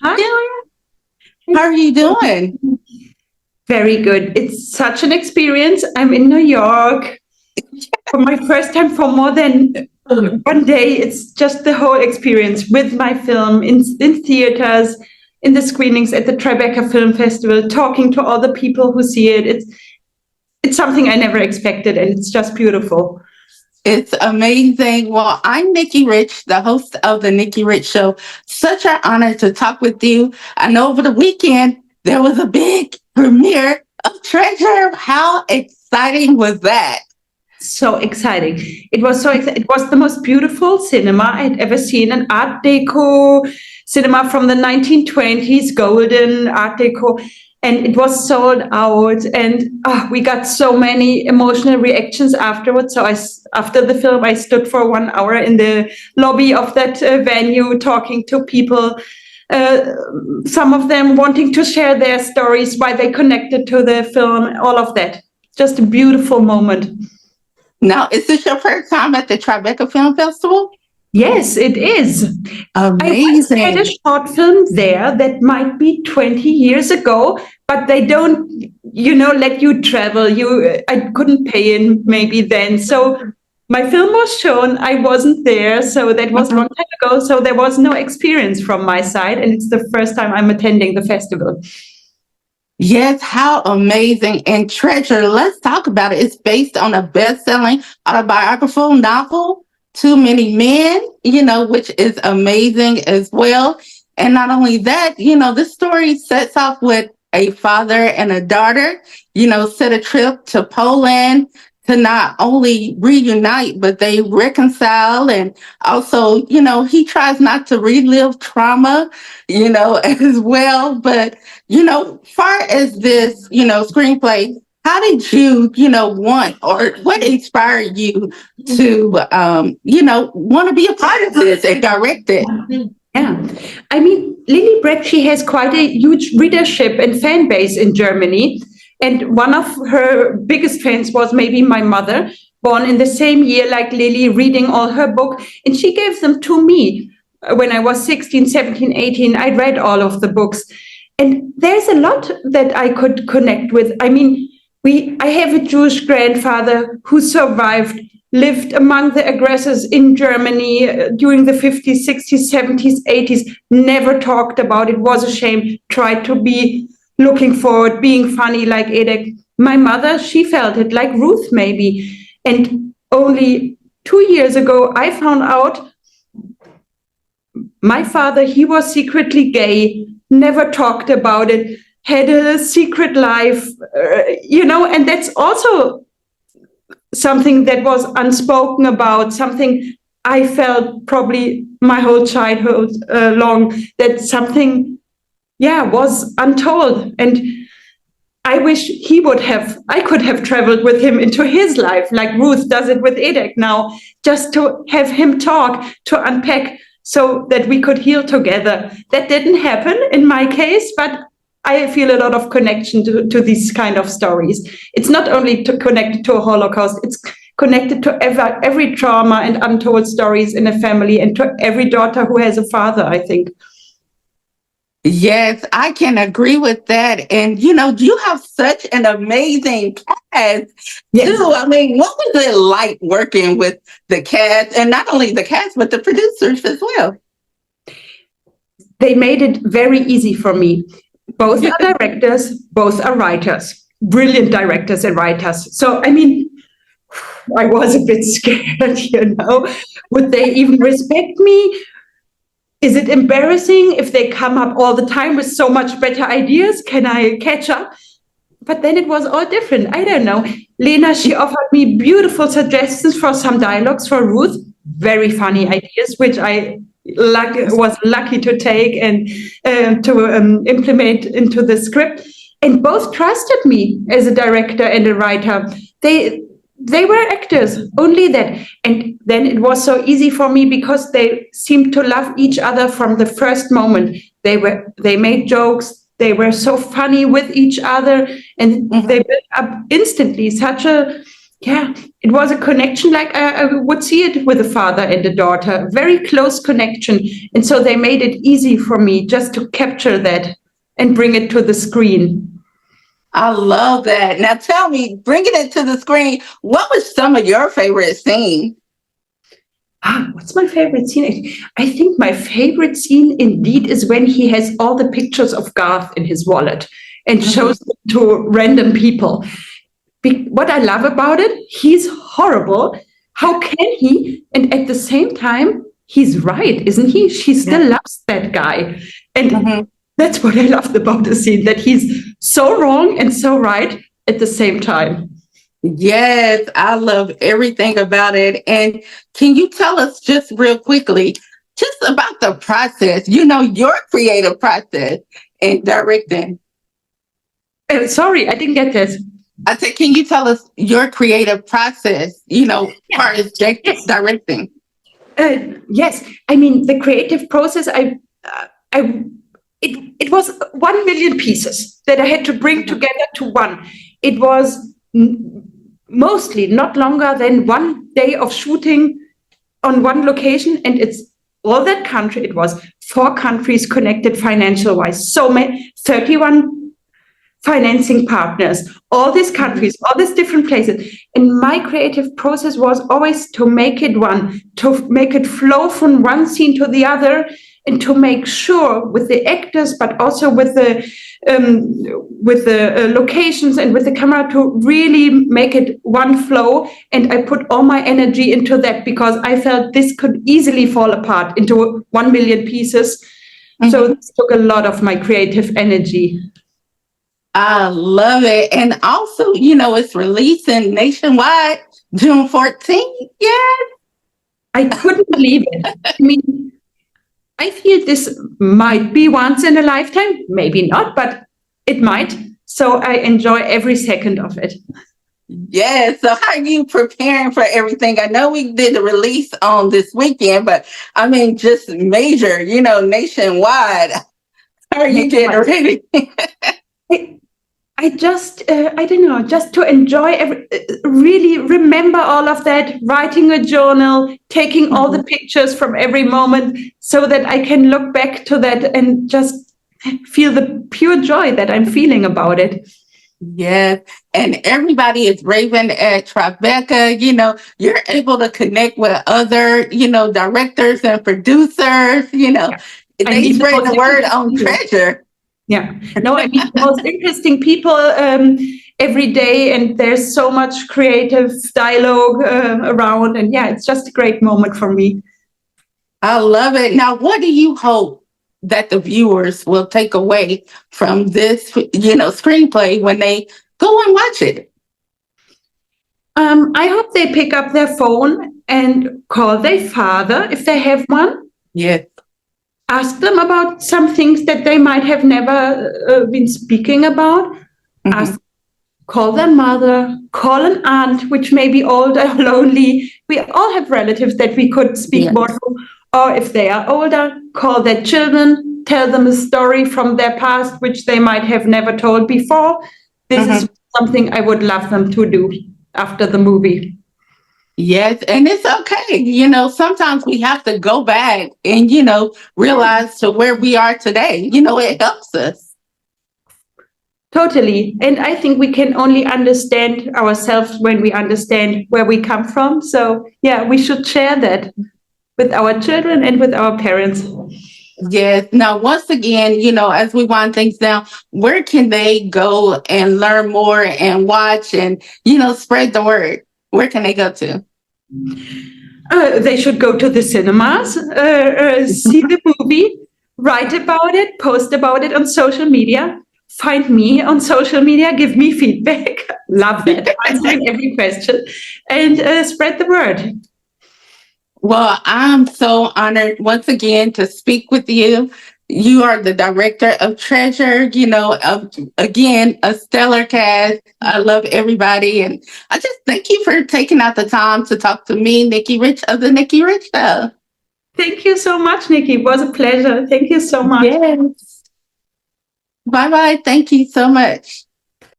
Hi. How are you doing? Very good. It's such an experience. I'm in New York for my first time for more than one day. It's just the whole experience with my film in theaters, in the screenings at the TRIBECA Film Festival, talking to all the people who see it. It's something I never expected, and it's just beautiful. It's amazing. Well, I'm Nikki Rich, the host of The Nikki Rich Show. Such an honor to talk with you. I know over the weekend, there was a big premiere of Treasure. How exciting was that? So exciting. It was so exciting. It was the most beautiful cinema I'd ever seen, an Art Deco cinema from the 1920s, golden Art Deco. And it was sold out, and we got so many emotional reactions afterwards. So after the film, I stood for 1 hour in the lobby of that venue talking to people, some of them wanting to share their stories, why they connected to the film, all of that. Just a beautiful moment. Now, is this your first time at the TRIBECA Film Festival? Yes, it is. Amazing. I had a short film there that might be 20 years ago, but they don't, let you travel. I couldn't pay in maybe then. So my film was shown. I wasn't there. So that was a long time ago. So there was no experience from my side. And it's the first time I'm attending the festival. Yes, how amazing. And Treasure, let's talk about it. It's based on a best-selling autobiographical novel, Too Many Men, which is amazing as well. And not only that, this story sets off with a father and a daughter, set a trip to Poland to not only reunite, but they reconcile. And also, he tries not to relive trauma, as well. But, far as this, screenplay, how did you, want, or what inspired you to, want to be a part of this and direct it? Yeah, I mean, Lily Brett, she has quite a huge readership and fan base in Germany. And one of her biggest fans was maybe my mother, born in the same year like Lily, reading all her book. And she gave them to me when I was 16, 17, 18. I read all of the books. And there's a lot that I could connect with. I mean, I have a Jewish grandfather who survived, lived among the aggressors in Germany during the 50s, 60s, 70s, 80s, never talked about it, was ashamed, tried to be looking forward, being funny like Edek. My mother, she felt it like Ruth maybe. And only 2 years ago, I found out my father, he was secretly gay, never talked about it, had a secret life, and that's also something that was unspoken about, something I felt probably my whole childhood long, that something, was untold. And I wish I could have traveled with him into his life, like Ruth does it with Edek now, just to have him talk, to unpack so that we could heal together. That didn't happen in my case, but I feel a lot of connection to these kind of stories. It's not only connected to a Holocaust, it's connected to every trauma and untold stories in a family, and to every daughter who has a father, I think. Yes, I can agree with that. And, you have such an amazing cast, too. I mean, what was it like working with the cast, and not only the cast, but the producers as well? They made it very easy for me. Both are directors, both are writers, brilliant directors and writers. So, I mean, I was a bit scared, Would they even respect me? Is it embarrassing if they come up all the time with so much better ideas? Can I catch up? But then it was all different. I don't know. Lena, she offered me beautiful suggestions for some dialogues for Ruth, very funny ideas, which I was lucky to take and to implement into the script. And both trusted me as a director and a writer. They were actors, only that. And then it was so easy for me because they seemed to love each other from the first moment. They made jokes. They were so funny with each other, and they built up instantly such a yeah, it was a connection like I would see it with a father and a daughter, very close connection. And so they made it easy for me just to capture that and bring it to the screen. I love that. Now tell me, bringing it to the screen, what was some of your favorite scenes? What's my favorite scene? I think my favorite scene indeed is when he has all the pictures of Garth in his wallet and shows them to random people. What I love about it, he's horrible. How can he? And at the same time, he's right, isn't he? She still loves that guy. And that's what I loved about the scene, that he's so wrong and so right at the same time. Yes, I love everything about it. And can you tell us just real quickly, just about the process, your creative process in directing? Sorry, I didn't get this. I said, can you tell us your creative process, part of directing? Yes, I mean, the creative process, it was 1 million pieces that I had to bring together to one. It was mostly not longer than 1 day of shooting on one location, and it's all that country. It was 4 countries connected financial wise, so many 31 financing partners, all these countries, all these different places. And my creative process was always to make it one, to make it flow from one scene to the other, and to make sure with the actors, but also with the locations and with the camera, to really make it one flow. And I put all my energy into that because I felt this could easily fall apart into 1 million pieces. So this took a lot of my creative energy. I love it. And also, it's releasing nationwide June 14th. Yes. I couldn't believe it. I mean, I feel this might be once in a lifetime, maybe not, but it might. So I enjoy every second of it. Yeah. So how are you preparing for everything? I know we did the release on this weekend, but I mean, just major, nationwide. How are you getting ready? I just, I don't know, just to enjoy, really remember all of that, writing a journal, taking all the pictures from every moment so that I can look back to that and just feel the pure joy that I'm feeling about it. Yes. And everybody is raving at TRIBECA. You're able to connect with other, directors and producers, they spread the word on Treasure. Yeah, no, I mean, the most interesting people every day, and there's so much creative dialogue around, and yeah, it's just a great moment for me. I love it. Now, what do you hope that the viewers will take away from this, screenplay when they go and watch it? I hope they pick up their phone and call their father if they have one. Yes. Ask them about some things that they might have never been speaking about. Call their mother, call an aunt, which may be old or lonely. We all have relatives that we could speak more to. Or if they are older, call their children, tell them a story from their past, which they might have never told before. This is something I would love them to do after the movie. Yes, and it's okay. Sometimes we have to go back and, realize to where we are today. It helps us. Totally. And I think we can only understand ourselves when we understand where we come from. So, yeah, we should share that with our children and with our parents. Yes. Now, once again, as we wind things down, where can they go and learn more and watch and, spread the word? Where can they go to? They should go to the cinemas, see the movie, write about it, post about it on social media, find me on social media, give me feedback. Love that. Answering every question and spread the word. Well, I'm so honored once again to speak with you. You are the director of Treasure, again, a stellar cast. I love everybody. And I just thank you for taking out the time to talk to me, Nikki Rich of the Nikki Rich Show. Thank you so much, Nikki. It was a pleasure. Thank you so much. Yes. Bye-bye. Thank you so much.